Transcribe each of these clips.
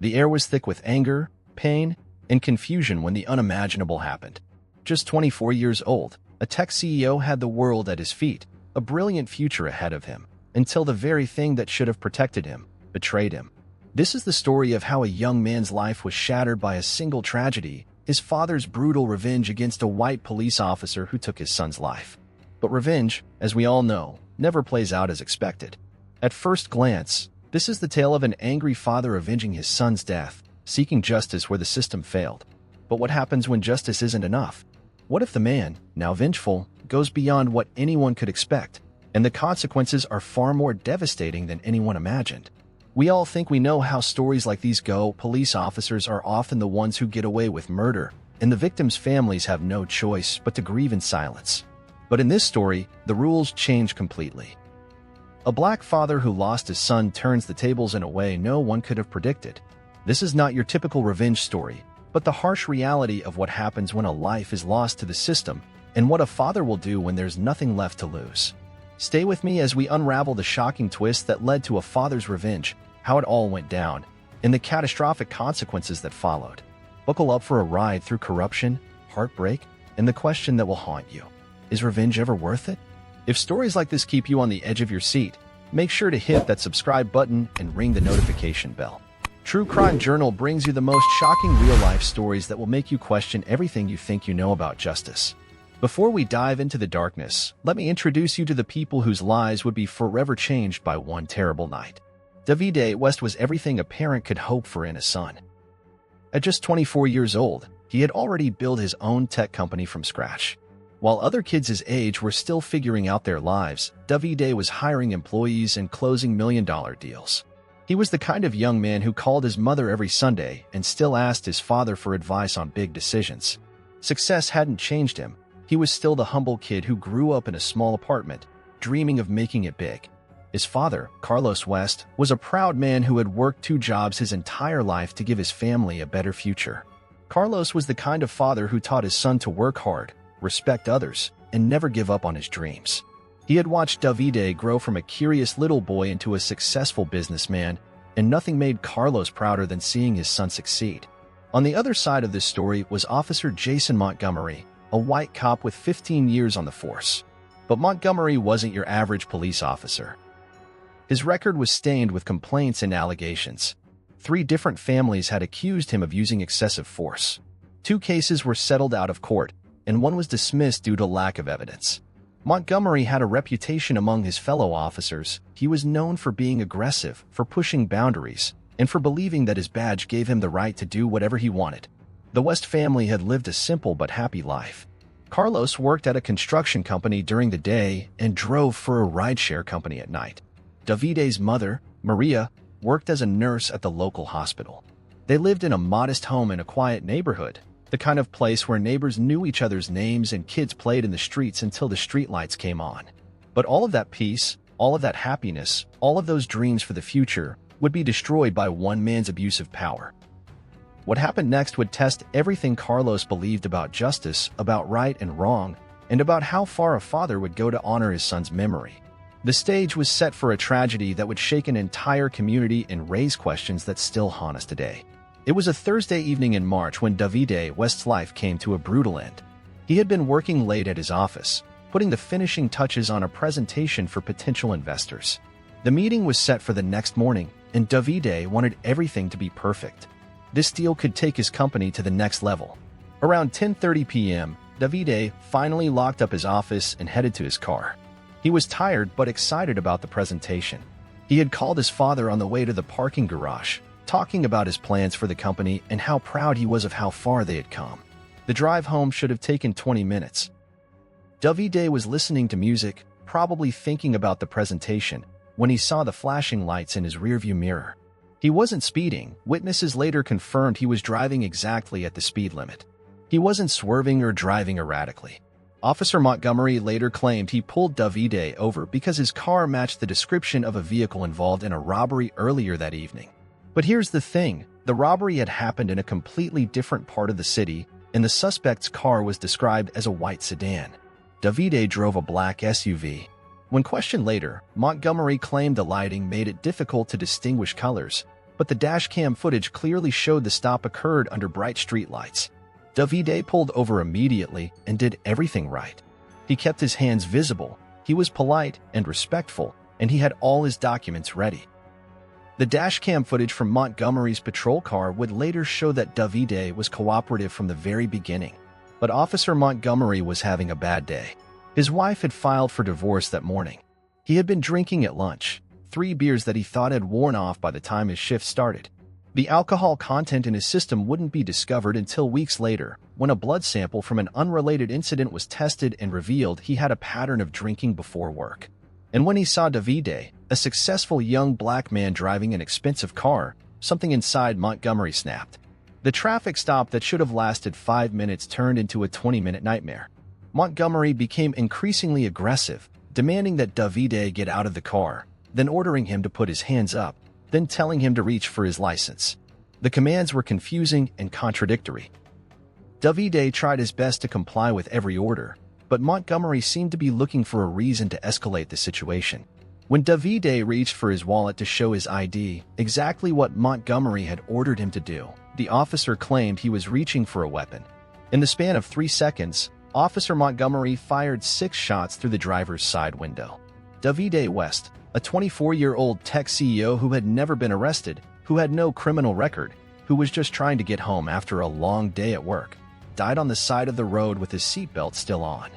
The air was thick with anger, pain, and confusion when the unimaginable happened. Just 24 years old, a tech CEO had the world at his feet, a brilliant future ahead of him, until the very thing that should have protected him betrayed him. This is the story of how a young man's life was shattered by a single tragedy, his father's brutal revenge against a white police officer who took his son's life. But revenge, as we all know, never plays out as expected. At first glance, this is the tale of an angry father avenging his son's death, seeking justice where the system failed. But what happens when justice isn't enough? What if the man, now vengeful, goes beyond what anyone could expect, and the consequences are far more devastating than anyone imagined? We all think we know how stories like these go. Police officers are often the ones who get away with murder, and the victims' families have no choice but to grieve in silence. But in this story, the rules change completely. A black father who lost his son turns the tables in a way no one could have predicted. This is not your typical revenge story, but the harsh reality of what happens when a life is lost to the system and what a father will do when there's nothing left to lose. Stay with me as we unravel the shocking twist that led to a father's revenge, how it all went down, and the catastrophic consequences that followed. Buckle up for a ride through corruption, heartbreak, and the question that will haunt you. Is revenge ever worth it? If stories like this keep you on the edge of your seat, make sure to hit that subscribe button and ring the notification bell. True Crime Journal brings you the most shocking real-life stories that will make you question everything you think you know about justice. Before we dive into the darkness, let me introduce you to the people whose lives would be forever changed by one terrible night. Davide West was everything a parent could hope for in a son. At just 24 years old, he had already built his own tech company from scratch. While other kids his age were still figuring out their lives, Davide was hiring employees and closing million-dollar deals. He was the kind of young man who called his mother every Sunday and still asked his father for advice on big decisions. Success hadn't changed him. He was still the humble kid who grew up in a small apartment, dreaming of making it big. His father, Carlos West, was a proud man who had worked 2 jobs his entire life to give his family a better future. Carlos was the kind of father who taught his son to work hard, respect others, and never give up on his dreams. He had watched Davide grow from a curious little boy into a successful businessman, and nothing made Carlos prouder than seeing his son succeed. On the other side of this story was Officer Jason Montgomery, a white cop with 15 years on the force. But Montgomery wasn't your average police officer. His record was stained with complaints and allegations. 3 different families had accused him of using excessive force. 2 cases were settled out of court, and 1 was dismissed due to lack of evidence. Montgomery had a reputation among his fellow officers. He was known for being aggressive, for pushing boundaries, and for believing that his badge gave him the right to do whatever he wanted. The West family had lived a simple but happy life. Carlos worked at a construction company during the day and drove for a rideshare company at night. Davide's mother, Maria, worked as a nurse at the local hospital. They lived in a modest home in a quiet neighborhood, the kind of place where neighbors knew each other's names and kids played in the streets until the streetlights came on. But all of that peace, all of that happiness, all of those dreams for the future would be destroyed by one man's abusive power. What happened next would test everything Carlos believed about justice, about right and wrong, and about how far a father would go to honor his son's memory. The stage was set for a tragedy that would shake an entire community and raise questions that still haunt us today. It was a Thursday evening in March when Davide West's life came to a brutal end. He had been working late at his office, putting the finishing touches on a presentation for potential investors. The meeting was set for the next morning, and Davide wanted everything to be perfect. This deal could take his company to the next level. Around 10:30 p.m., Davide finally locked up his office and headed to his car. He was tired but excited about the presentation. He had called his father on the way to the parking garage, talking about his plans for the company and how proud he was of how far they had come. The drive home should have taken 20 minutes. Davide was listening to music, probably thinking about the presentation, when he saw the flashing lights in his rearview mirror. He wasn't speeding. Witnesses later confirmed he was driving exactly at the speed limit. He wasn't swerving or driving erratically. Officer Montgomery later claimed he pulled Davide over because his car matched the description of a vehicle involved in a robbery earlier that evening. But here's the thing, the robbery had happened in a completely different part of the city, and the suspect's car was described as a white sedan. Davide drove a black SUV. When questioned later, Montgomery claimed the lighting made it difficult to distinguish colors, but the dashcam footage clearly showed the stop occurred under bright streetlights. Davide pulled over immediately and did everything right. He kept his hands visible, he was polite and respectful, and he had all his documents ready. The dashcam footage from Montgomery's patrol car would later show that Davide was cooperative from the very beginning. But Officer Montgomery was having a bad day. His wife had filed for divorce that morning. He had been drinking at lunch, 3 beers that he thought had worn off by the time his shift started. The alcohol content in his system wouldn't be discovered until weeks later, when a blood sample from an unrelated incident was tested and revealed he had a pattern of drinking before work. And when he saw Davide, a successful young black man driving an expensive car, something inside Montgomery snapped. The traffic stop that should have lasted 5 minutes turned into a 20-minute nightmare. Montgomery became increasingly aggressive, demanding that Davide get out of the car, then ordering him to put his hands up, then telling him to reach for his license. The commands were confusing and contradictory. Davide tried his best to comply with every order, but Montgomery seemed to be looking for a reason to escalate the situation. When Davide reached for his wallet to show his ID, exactly what Montgomery had ordered him to do, the officer claimed he was reaching for a weapon. In the span of 3 seconds, Officer Montgomery fired 6 shots through the driver's side window. Davide West, a 24-year-old tech CEO who had never been arrested, who had no criminal record, who was just trying to get home after a long day at work, died on the side of the road with his seatbelt still on.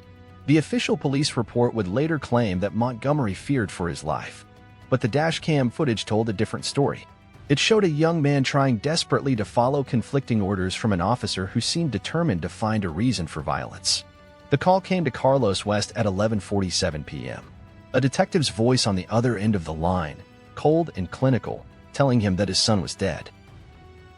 The official police report would later claim that Montgomery feared for his life. But the dashcam footage told a different story. It showed a young man trying desperately to follow conflicting orders from an officer who seemed determined to find a reason for violence. The call came to Carlos West at 11:47 p.m. A detective's voice on the other end of the line, cold and clinical, telling him that his son was dead.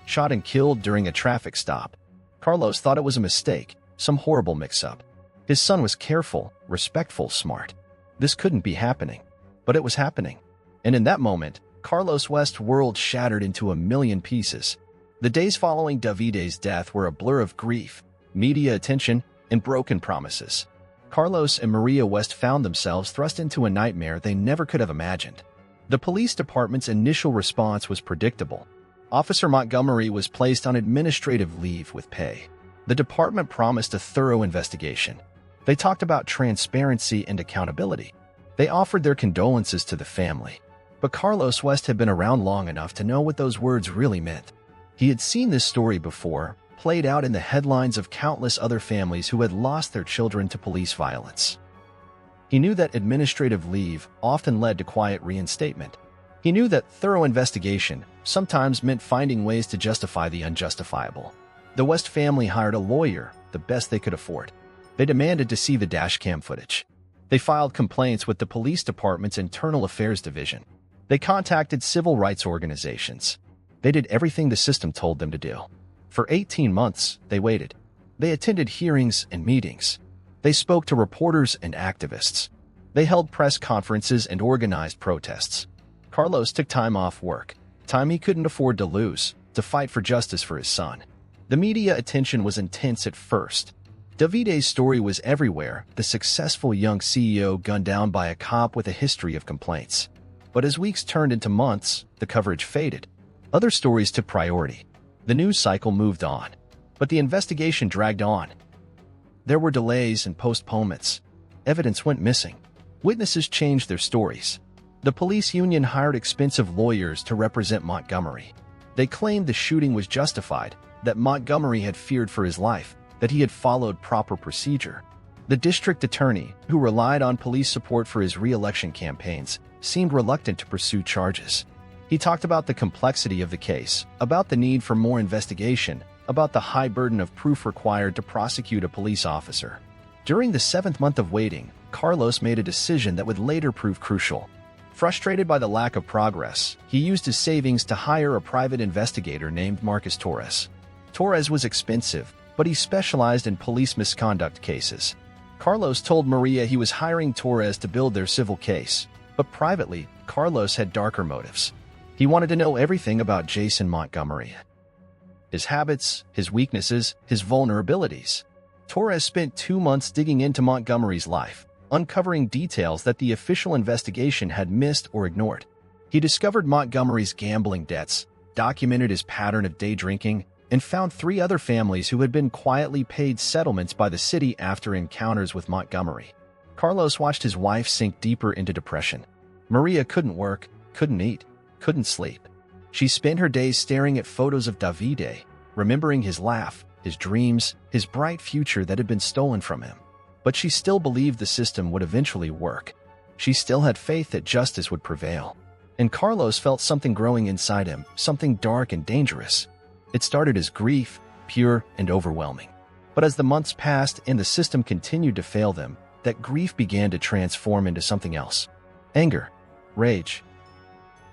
Shot and killed during a traffic stop. Carlos thought it was a mistake, some horrible mix-up. His son was careful, respectful, smart. This couldn't be happening. But it was happening. And in that moment, Carlos West's world shattered into a million pieces. The days following Davide's death were a blur of grief, media attention, and broken promises. Carlos and Maria West found themselves thrust into a nightmare they never could have imagined. The police department's initial response was predictable. Officer Montgomery was placed on administrative leave with pay. The department promised a thorough investigation. They talked about transparency and accountability. They offered their condolences to the family. But Carlos West had been around long enough to know what those words really meant. He had seen this story before, played out in the headlines of countless other families who had lost their children to police violence. He knew that administrative leave often led to quiet reinstatement. He knew that thorough investigation sometimes meant finding ways to justify the unjustifiable. The West family hired a lawyer, the best they could afford. They demanded to see the dashcam footage. They filed complaints with the police department's internal affairs division. They contacted civil rights organizations. They did everything the system told them to do. For 18 months, they waited. They attended hearings and meetings. They spoke to reporters and activists. They held press conferences and organized protests. Carlos took time off work, time he couldn't afford to lose, to fight for justice for his son. The media attention was intense at first. Davide's story was everywhere, the successful young CEO gunned down by a cop with a history of complaints. But as weeks turned into months, the coverage faded. Other stories took priority. The news cycle moved on. But the investigation dragged on. There were delays and postponements. Evidence went missing. Witnesses changed their stories. The police union hired expensive lawyers to represent Montgomery. They claimed the shooting was justified, that Montgomery had feared for his life, that he had followed proper procedure. The district attorney, who relied on police support for his re-election campaigns, seemed reluctant to pursue charges. He talked about the complexity of the case, about the need for more investigation, about the high burden of proof required to prosecute a police officer. During the 7th month of waiting, Carlos made a decision that would later prove crucial. Frustrated by the lack of progress, he used his savings to hire a private investigator named Marcus Torres. Torres was expensive, but he specialized in police misconduct cases. Carlos told Maria he was hiring Torres to build their civil case, but privately, Carlos had darker motives. He wanted to know everything about Jason Montgomery. His habits, his weaknesses, his vulnerabilities. Torres spent 2 months digging into Montgomery's life, uncovering details that the official investigation had missed or ignored. He discovered Montgomery's gambling debts, documented his pattern of day drinking, and found 3 other families who had been quietly paid settlements by the city after encounters with Montgomery. Carlos watched his wife sink deeper into depression. Maria couldn't work, couldn't eat, couldn't sleep. She spent her days staring at photos of Davide, remembering his laugh, his dreams, his bright future that had been stolen from him. But she still believed the system would eventually work. She still had faith that justice would prevail. And Carlos felt something growing inside him, something dark and dangerous. It started as grief, pure and overwhelming. But as the months passed and the system continued to fail them, that grief began to transform into something else. Anger, rage,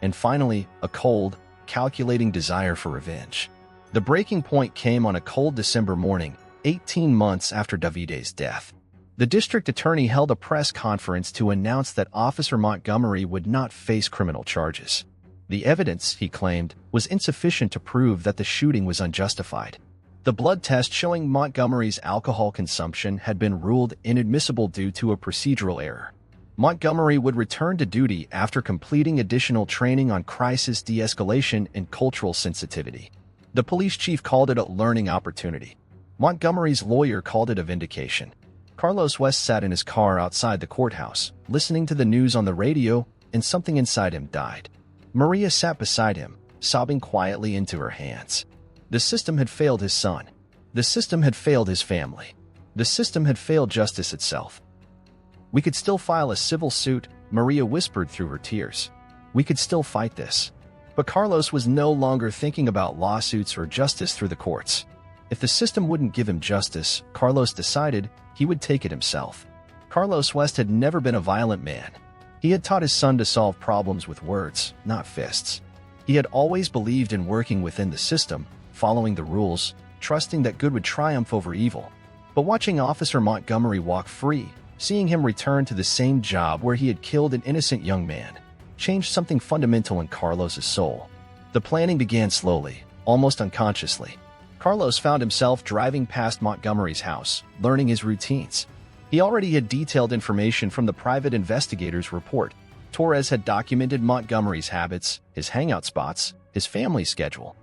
and finally, a cold, calculating desire for revenge. The breaking point came on a cold December morning, 18 months after Davide's death. The district attorney held a press conference to announce that Officer Montgomery would not face criminal charges. The evidence, he claimed, was insufficient to prove that the shooting was unjustified. The blood test showing Montgomery's alcohol consumption had been ruled inadmissible due to a procedural error. Montgomery would return to duty after completing additional training on crisis de-escalation and cultural sensitivity. The police chief called it a learning opportunity. Montgomery's lawyer called it a vindication. Carlos West sat in his car outside the courthouse, listening to the news on the radio, and something inside him died. Maria sat beside him, sobbing quietly into her hands. The system had failed his son. The system had failed his family. The system had failed justice itself. "We could still file a civil suit," Maria whispered through her tears. "We could still fight this." But Carlos was no longer thinking about lawsuits or justice through the courts. If the system wouldn't give him justice, Carlos decided he would take it himself. Carlos West had never been a violent man. He had taught his son to solve problems with words, not fists. He had always believed in working within the system, following the rules, trusting that good would triumph over evil. But watching Officer Montgomery walk free, seeing him return to the same job where he had killed an innocent young man, changed something fundamental in Carlos's soul. The planning began slowly, almost unconsciously. Carlos found himself driving past Montgomery's house, learning his routines. He already had detailed information from the private investigator's report. Torres had documented Montgomery's habits, his hangout spots, his family schedule.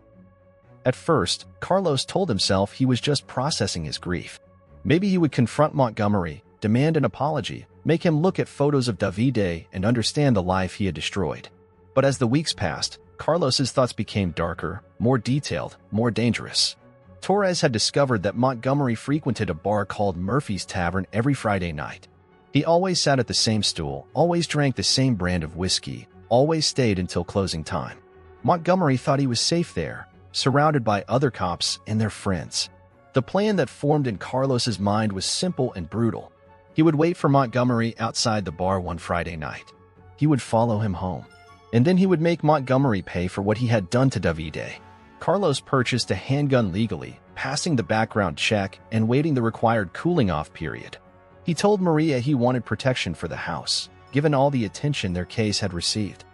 At first, Carlos told himself he was just processing his grief. Maybe he would confront Montgomery, demand an apology, make him look at photos of Davide and understand the life he had destroyed. But as the weeks passed, Carlos's thoughts became darker, more detailed, more dangerous. Torres had discovered that Montgomery frequented a bar called Murphy's Tavern every Friday night. He always sat at the same stool, always drank the same brand of whiskey, always stayed until closing time. Montgomery thought he was safe there, surrounded by other cops and their friends. The plan that formed in Carlos's mind was simple and brutal. He would wait for Montgomery outside the bar one Friday night. He would follow him home. And then he would make Montgomery pay for what he had done to Davide. Carlos purchased a handgun legally, passing the background check and waiting the required cooling-off period. He told Maria he wanted protection for the house, given all the attention their case had received.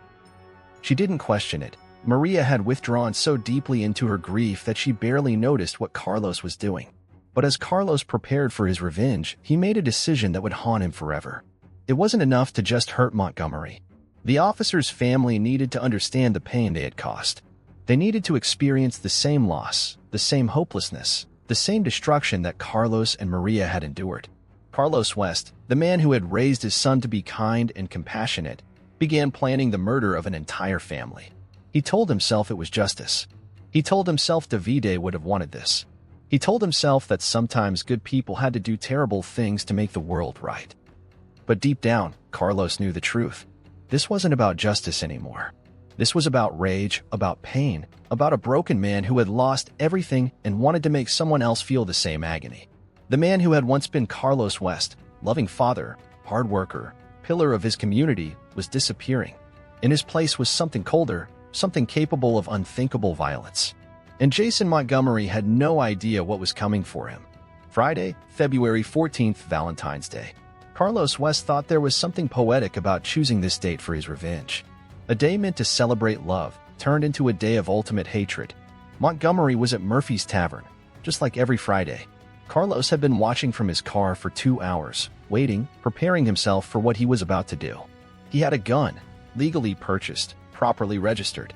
She didn't question it. Maria had withdrawn so deeply into her grief that she barely noticed what Carlos was doing. But as Carlos prepared for his revenge, he made a decision that would haunt him forever. It wasn't enough to just hurt Montgomery. The officer's family needed to understand the pain they had caused. They needed to experience the same loss, the same hopelessness, the same destruction that Carlos and Maria had endured. Carlos West, the man who had raised his son to be kind and compassionate, began planning the murder of an entire family. He told himself it was justice. He told himself Davide would have wanted this. He told himself that sometimes good people had to do terrible things to make the world right. But deep down, Carlos knew the truth. This wasn't about justice anymore. This was about rage, about pain, about a broken man who had lost everything and wanted to make someone else feel the same agony. The man who had once been Carlos West, loving father, hard worker, pillar of his community, was disappearing. In his place was something colder, something capable of unthinkable violence. And Jason Montgomery had no idea what was coming for him. Friday, February 14th, Valentine's Day. Carlos West thought there was something poetic about choosing this date for his revenge. A day meant to celebrate love turned into a day of ultimate hatred. Montgomery was at Murphy's Tavern, just like every Friday. Carlos had been watching from his car for 2 hours, waiting, preparing himself for what he was about to do. He had a gun, legally purchased, properly registered.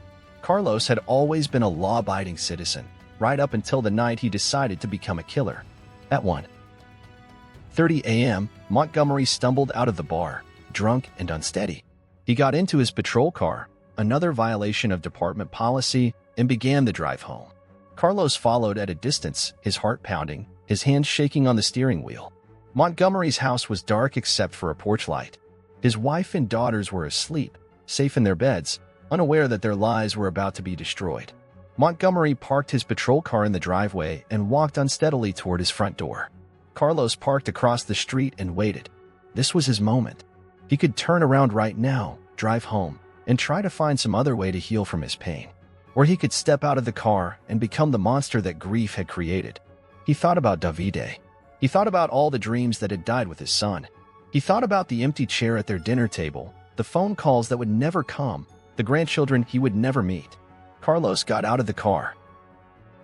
Carlos had always been a law-abiding citizen, right up until the night he decided to become a killer. At 1:30 a.m., Montgomery stumbled out of the bar, drunk and unsteady. He got into his patrol car, another violation of department policy, and began the drive home. Carlos followed at a distance, his heart pounding, his hands shaking on the steering wheel. Montgomery's house was dark except for a porch light. His wife and daughters were asleep, safe in their beds, unaware that their lives were about to be destroyed. Montgomery parked his patrol car in the driveway and walked unsteadily toward his front door. Carlos parked across the street and waited. This was his moment. He could turn around right now, drive home, and try to find some other way to heal from his pain. Or he could step out of the car and become the monster that grief had created. He thought about Davide. He thought about all the dreams that had died with his son. He thought about the empty chair at their dinner table, the phone calls that would never come, the grandchildren he would never meet. Carlos got out of the car.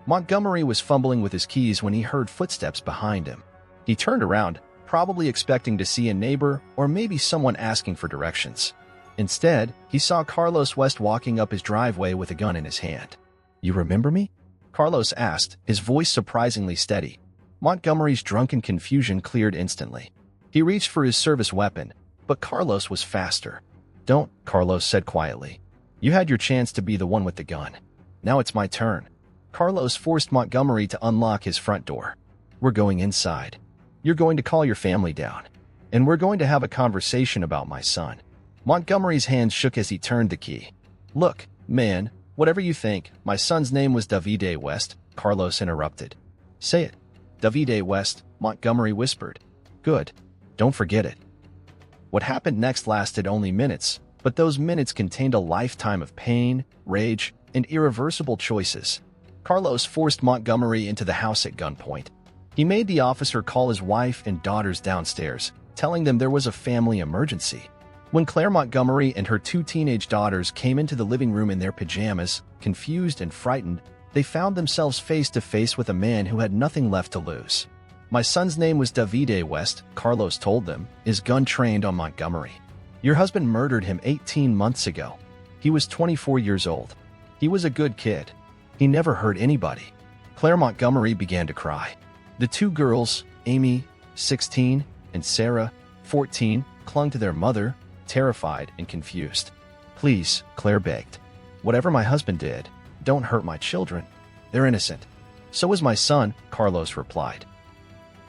Montgomery was fumbling with his keys when he heard footsteps behind him. He turned around, probably expecting to see a neighbor or maybe someone asking for directions. Instead, he saw Carlos West walking up his driveway with a gun in his hand. "You remember me?" Carlos asked, his voice surprisingly steady. Montgomery's drunken confusion cleared instantly. He reached for his service weapon, but Carlos was faster. "Don't," Carlos said quietly. "You had your chance to be the one with the gun. Now it's my turn." Carlos forced Montgomery to unlock his front door. "We're going inside. You're going to call your family down. And we're going to have a conversation about my son." Montgomery's hands shook as he turned the key. "Look, man, whatever you think, my son's name was Davide West," Carlos interrupted. "Say it." "Davide West," Montgomery whispered. "Good. Don't forget it." What happened next lasted only minutes, but those minutes contained a lifetime of pain, rage, and irreversible choices. Carlos forced Montgomery into the house at gunpoint. He made the officer call his wife and daughters downstairs, telling them there was a family emergency. When Claire Montgomery and her 2 teenage daughters came into the living room in their pajamas, confused and frightened, they found themselves face to face with a man who had nothing left to lose. "My son's name was Davide West," Carlos told them, his gun trained on Montgomery. "Your husband murdered him 18 months ago. He was 24 years old. He was a good kid. He never hurt anybody." Claire Montgomery began to cry. The 2 girls, Amy, 16, and Sarah, 14, clung to their mother, terrified and confused. "Please," Claire begged. "Whatever my husband did, don't hurt my children. They're innocent." "So is my son," Carlos replied.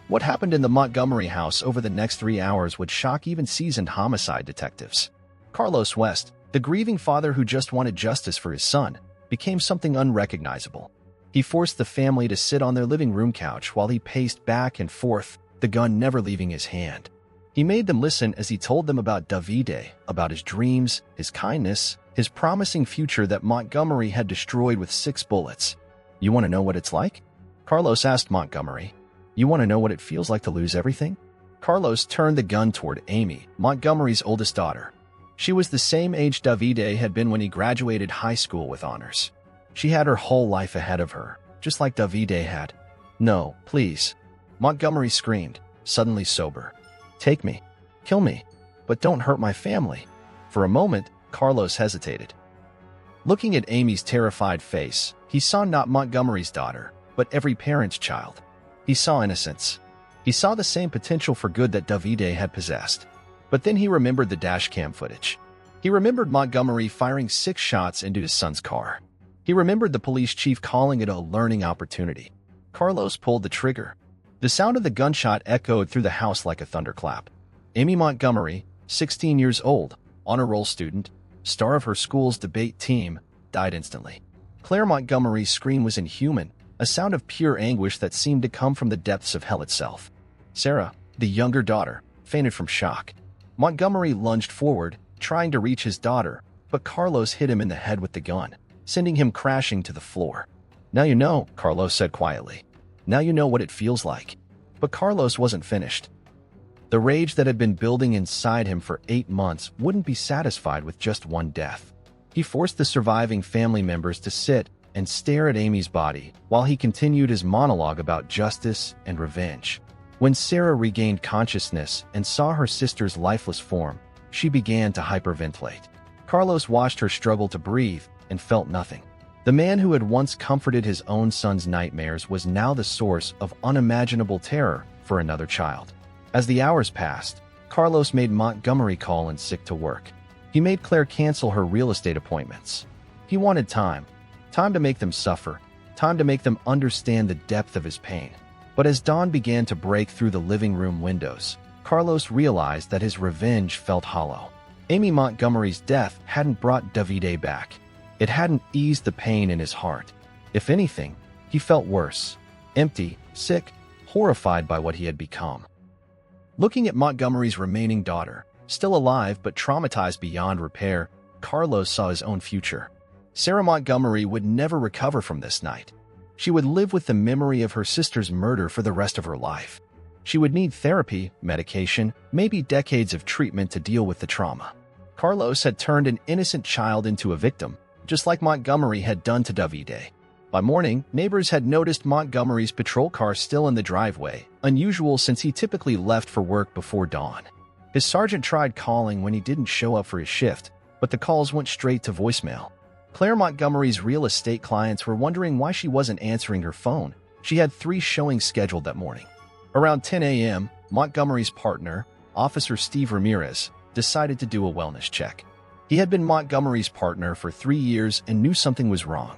What happened in the Montgomery house over the next 3 hours would shock even seasoned homicide detectives. Carlos West, the grieving father who just wanted justice for his son, became something unrecognizable. He forced the family to sit on their living room couch while he paced back and forth, the gun never leaving his hand. He made them listen as he told them about Davide, about his dreams, his kindness, his promising future that Montgomery had destroyed with 6 bullets. "You want to know what it's like?" Carlos asked Montgomery. "You want to know what it feels like to lose everything?" Carlos turned the gun toward Amy, Montgomery's oldest daughter. She was the same age Davide had been when he graduated high school with honors. She had her whole life ahead of her, just like Davide had. "No, please," Montgomery screamed, suddenly sober. "Take me. Kill me. But don't hurt my family." For a moment, Carlos hesitated. Looking at Amy's terrified face, he saw not Montgomery's daughter, but every parent's child. He saw innocence. He saw the same potential for good that Davide had possessed. But then he remembered the dashcam footage. He remembered Montgomery firing 6 shots into his son's car. He remembered the police chief calling it a learning opportunity. Carlos pulled the trigger. The sound of the gunshot echoed through the house like a thunderclap. Amy Montgomery, 16 years old, honor roll student, star of her school's debate team, died instantly. Claire Montgomery's scream was inhuman, a sound of pure anguish that seemed to come from the depths of hell itself. Sarah, the younger daughter, fainted from shock. Montgomery lunged forward, trying to reach his daughter, but Carlos hit him in the head with the gun, sending him crashing to the floor. "Now you know," Carlos said quietly. "Now you know what it feels like." But Carlos wasn't finished. The rage that had been building inside him for 8 months wouldn't be satisfied with just one death. He forced the surviving family members to sit and stare at Amy's body while he continued his monologue about justice and revenge. When Sarah regained consciousness and saw her sister's lifeless form, she began to hyperventilate. Carlos watched her struggle to breathe and felt nothing. The man who had once comforted his own son's nightmares was now the source of unimaginable terror for another child. As the hours passed, Carlos made Montgomery call in sick to work. He made Claire cancel her real estate appointments. He wanted time to make them suffer, time to make them understand the depth of his pain. But as dawn began to break through the living room windows, Carlos realized that his revenge felt hollow. Amy Montgomery's death hadn't brought Davide back. It hadn't eased the pain in his heart. If anything, he felt worse, empty, sick, horrified by what he had become. Looking at Montgomery's remaining daughter, still alive but traumatized beyond repair, Carlos saw his own future. Sarah Montgomery would never recover from this night. She would live with the memory of her sister's murder for the rest of her life. She would need therapy, medication, maybe decades of treatment to deal with the trauma. Carlos had turned an innocent child into a victim, just like Montgomery had done to Davide. By morning, neighbors had noticed Montgomery's patrol car still in the driveway, unusual since he typically left for work before dawn. His sergeant tried calling when he didn't show up for his shift, but the calls went straight to voicemail. Claire Montgomery's real estate clients were wondering why she wasn't answering her phone. She had 3 showings scheduled that morning. Around 10 a.m., Montgomery's partner, Officer Steve Ramirez, decided to do a wellness check. He had been Montgomery's partner for 3 years and knew something was wrong.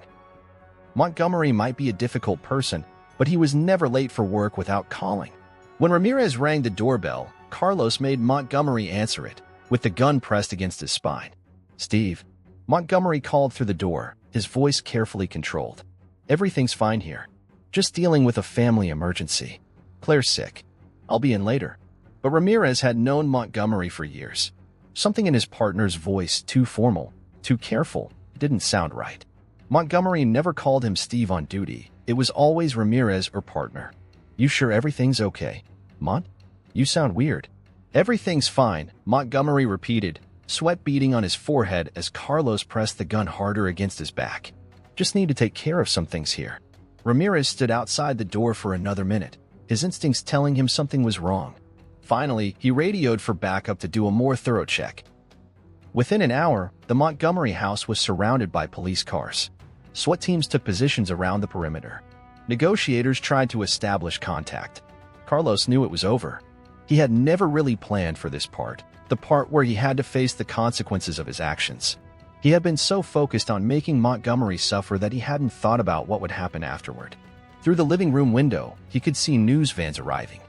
Montgomery might be a difficult person, but he was never late for work without calling. When Ramirez rang the doorbell, Carlos made Montgomery answer it, with the gun pressed against his spine. "Steve." Montgomery called through the door, his voice carefully controlled. "Everything's fine here. Just dealing with a family emergency. Claire's sick. I'll be in later." But Ramirez had known Montgomery for years. Something in his partner's voice, too formal, too careful, didn't sound right. Montgomery never called him Steve on duty. It was always Ramirez or partner. "You sure everything's okay? Mont? You sound weird." "Everything's fine," Montgomery repeated, sweat beading on his forehead as Carlos pressed the gun harder against his back. "Just need to take care of some things here." Ramirez stood outside the door for another minute, his instincts telling him something was wrong. Finally, he radioed for backup to do a more thorough check. Within an hour, the Montgomery house was surrounded by police cars. SWAT teams took positions around the perimeter. Negotiators tried to establish contact. Carlos knew it was over. He had never really planned for this part, the part where he had to face the consequences of his actions. He had been so focused on making Montgomery suffer that he hadn't thought about what would happen afterward. Through the living room window, he could see news vans arriving.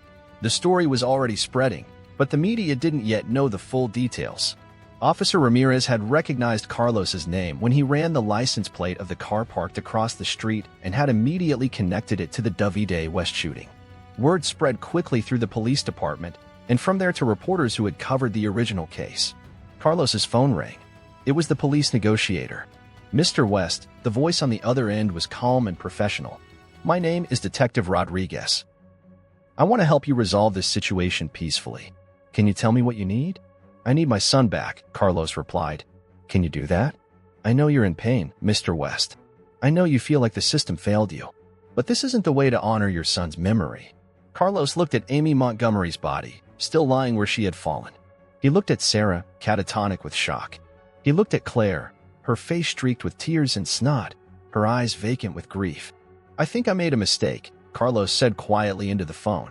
The story was already spreading, but the media didn't yet know the full details. Officer Ramirez had recognized Carlos's name when he ran the license plate of the car parked across the street and had immediately connected it to the Davide West shooting. Word spread quickly through the police department, and from there to reporters who had covered the original case. Carlos's phone rang. It was the police negotiator. "Mr. West," the voice on the other end was calm and professional. "My name is Detective Rodriguez. I want to help you resolve this situation peacefully. Can you tell me what you need?" "I need my son back," Carlos replied. "Can you do that?" "I know you're in pain, Mr. West. I know you feel like the system failed you. But this isn't the way to honor your son's memory." Carlos looked at Amy Montgomery's body, still lying where she had fallen. He looked at Sarah, catatonic with shock. He looked at Claire, her face streaked with tears and snot, her eyes vacant with grief. "I think I made a mistake," Carlos said quietly into the phone.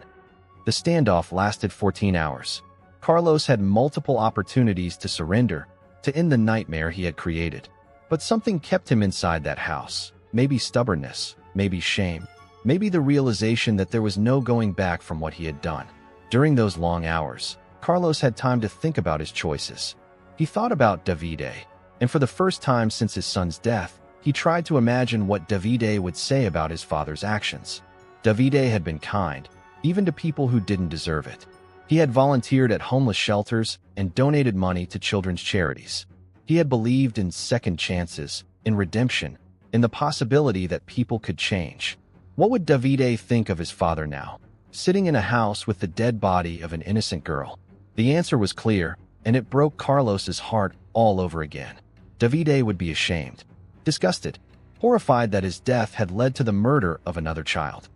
The standoff lasted 14 hours. Carlos had multiple opportunities to surrender, to end the nightmare he had created. But something kept him inside that house. Maybe stubbornness, maybe shame, maybe the realization that there was no going back from what he had done. During those long hours, Carlos had time to think about his choices. He thought about Davide, and for the first time since his son's death, he tried to imagine what Davide would say about his father's actions. Davide had been kind, even to people who didn't deserve it. He had volunteered at homeless shelters and donated money to children's charities. He had believed in second chances, in redemption, in the possibility that people could change. What would Davide think of his father now, sitting in a house with the dead body of an innocent girl? The answer was clear, and it broke Carlos's heart all over again. Davide would be ashamed, disgusted, horrified that his death had led to the murder of another child.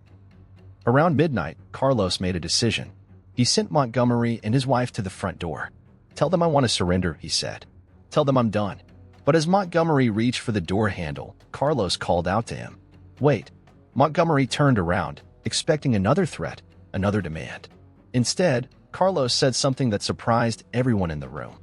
Around midnight, Carlos made a decision. He sent Montgomery and his wife to the front door. "Tell them I want to surrender," he said. "Tell them I'm done. But as Montgomery reached for the door handle, Carlos called out to him. "Wait." Montgomery turned around, expecting another threat, another demand. Instead, Carlos said something that surprised everyone in the room.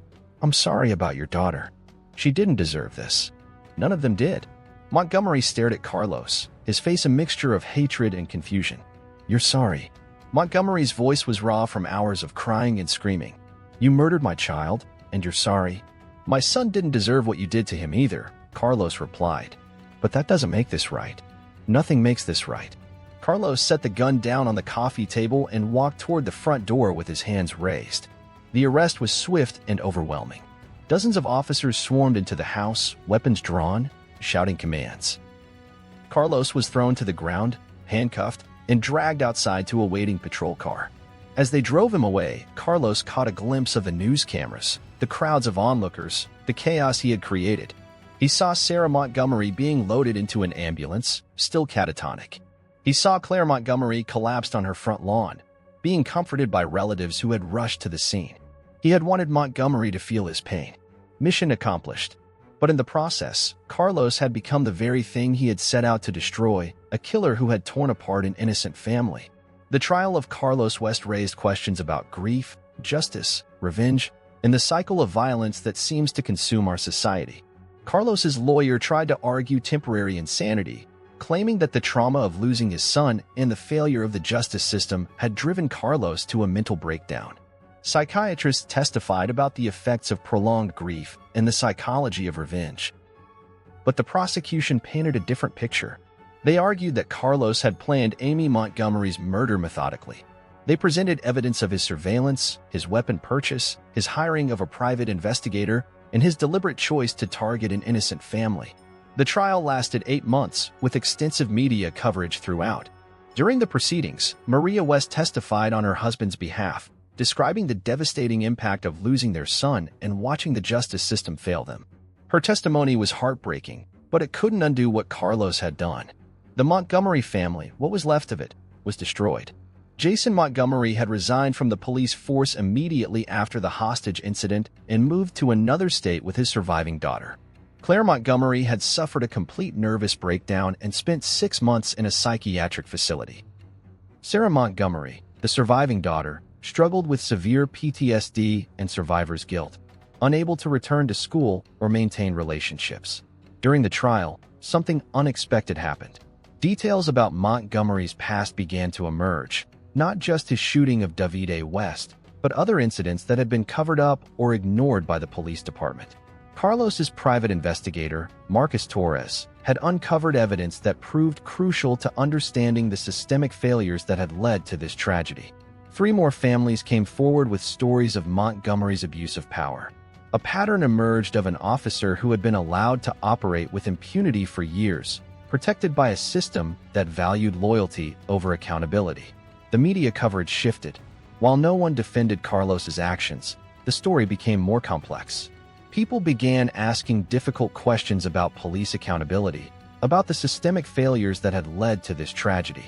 "I'm sorry about your daughter. She didn't deserve this." None of them did. Montgomery stared at Carlos, his face a mixture of hatred and confusion. "You're sorry." Montgomery's voice was raw from hours of crying and screaming. "You murdered my child, and you're sorry?" "My son didn't deserve what you did to him either," Carlos replied. "But that doesn't make this right. Nothing makes this right." Carlos set the gun down on the coffee table and walked toward the front door with his hands raised. The arrest was swift and overwhelming. Dozens of officers swarmed into the house, weapons drawn, shouting commands. Carlos was thrown to the ground, handcuffed, and dragged outside to a waiting patrol car. As they drove him away, Carlos caught a glimpse of the news cameras, the crowds of onlookers, the chaos he had created. He saw Sarah Montgomery being loaded into an ambulance, still catatonic. He saw Claire Montgomery collapsed on her front lawn, being comforted by relatives who had rushed to the scene. He had wanted Montgomery to feel his pain. Mission accomplished. But in the process, Carlos had become the very thing he had set out to destroy, a killer who had torn apart an innocent family. The trial of Carlos West raised questions about grief, justice, revenge, and the cycle of violence that seems to consume our society. Carlos's lawyer tried to argue temporary insanity, claiming that the trauma of losing his son and the failure of the justice system had driven Carlos to a mental breakdown. Psychiatrists testified about the effects of prolonged grief and the psychology of revenge. But the prosecution painted a different picture. They argued that Carlos had planned Amy Montgomery's murder methodically. They presented evidence of his surveillance, his weapon purchase, his hiring of a private investigator, and his deliberate choice to target an innocent family. The trial lasted 8 months, with extensive media coverage throughout. During the proceedings, Maria West testified on her husband's behalf, describing the devastating impact of losing their son and watching the justice system fail them. Her testimony was heartbreaking, but it couldn't undo what Carlos had done. The Montgomery family, what was left of it, was destroyed. Jason Montgomery had resigned from the police force immediately after the hostage incident and moved to another state with his surviving daughter. Claire Montgomery had suffered a complete nervous breakdown and spent 6 months in a psychiatric facility. Sarah Montgomery, the surviving daughter, struggled with severe PTSD and survivor's guilt, unable to return to school or maintain relationships. During the trial, something unexpected happened. Details about Montgomery's past began to emerge, not just his shooting of Davide West, but other incidents that had been covered up or ignored by the police department. Carlos's private investigator, Marcus Torres, had uncovered evidence that proved crucial to understanding the systemic failures that had led to this tragedy. 3 more families came forward with stories of Montgomery's abuse of power. A pattern emerged of an officer who had been allowed to operate with impunity for years, protected by a system that valued loyalty over accountability. The media coverage shifted. While no one defended Carlos's actions, the story became more complex. People began asking difficult questions about police accountability, about the systemic failures that had led to this tragedy.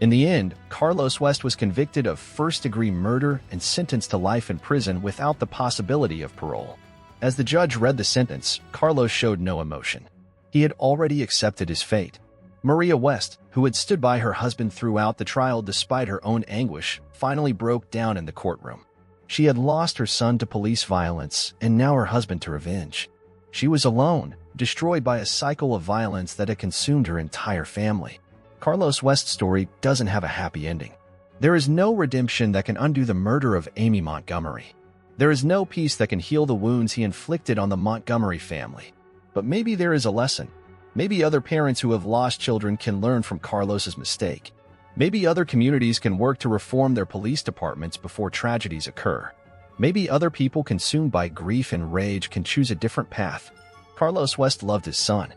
In the end, Carlos West was convicted of first-degree murder and sentenced to life in prison without the possibility of parole. As the judge read the sentence, Carlos showed no emotion. He had already accepted his fate. Maria West, who had stood by her husband throughout the trial despite her own anguish, finally broke down in the courtroom. She had lost her son to police violence and now her husband to revenge. She was alone, destroyed by a cycle of violence that had consumed her entire family. Carlos West's story doesn't have a happy ending. There is no redemption that can undo the murder of Amy Montgomery. There is no peace that can heal the wounds he inflicted on the Montgomery family. But maybe there is a lesson. Maybe other parents who have lost children can learn from Carlos's mistake. Maybe other communities can work to reform their police departments before tragedies occur. Maybe other people consumed by grief and rage can choose a different path. Carlos West loved his son.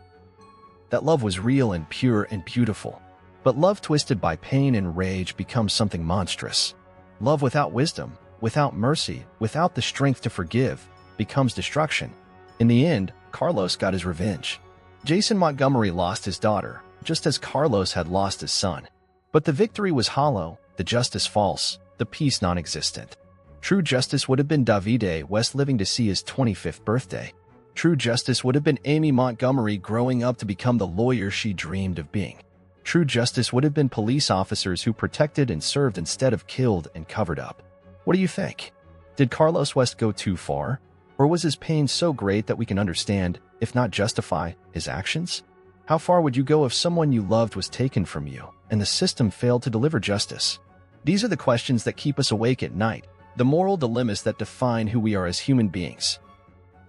That love was real and pure and beautiful. But love twisted by pain and rage becomes something monstrous. Love without wisdom, without mercy, without the strength to forgive, becomes destruction. In the end, Carlos got his revenge. Jason Montgomery lost his daughter, just as Carlos had lost his son. But the victory was hollow, the justice false, the peace non-existent. True justice would have been Davide West living to see his 25th birthday. True justice would have been Amy Montgomery growing up to become the lawyer she dreamed of being. True justice would have been police officers who protected and served instead of killed and covered up. What do you think? Did Carlos West go too far? Or was his pain so great that we can understand, if not justify, his actions? How far would you go if someone you loved was taken from you and the system failed to deliver justice? These are the questions that keep us awake at night, the moral dilemmas that define who we are as human beings.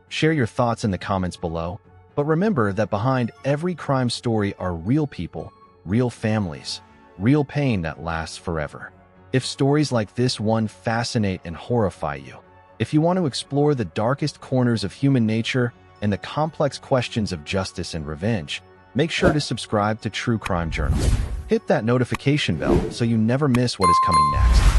Share your thoughts in the comments below, but remember that behind every crime story are real people, real families, real pain that lasts forever. If stories like this one fascinate and horrify you, if you want to explore the darkest corners of human nature and the complex questions of justice and revenge, make sure to subscribe to True Crime Journal. Hit that notification bell so you never miss what is coming next.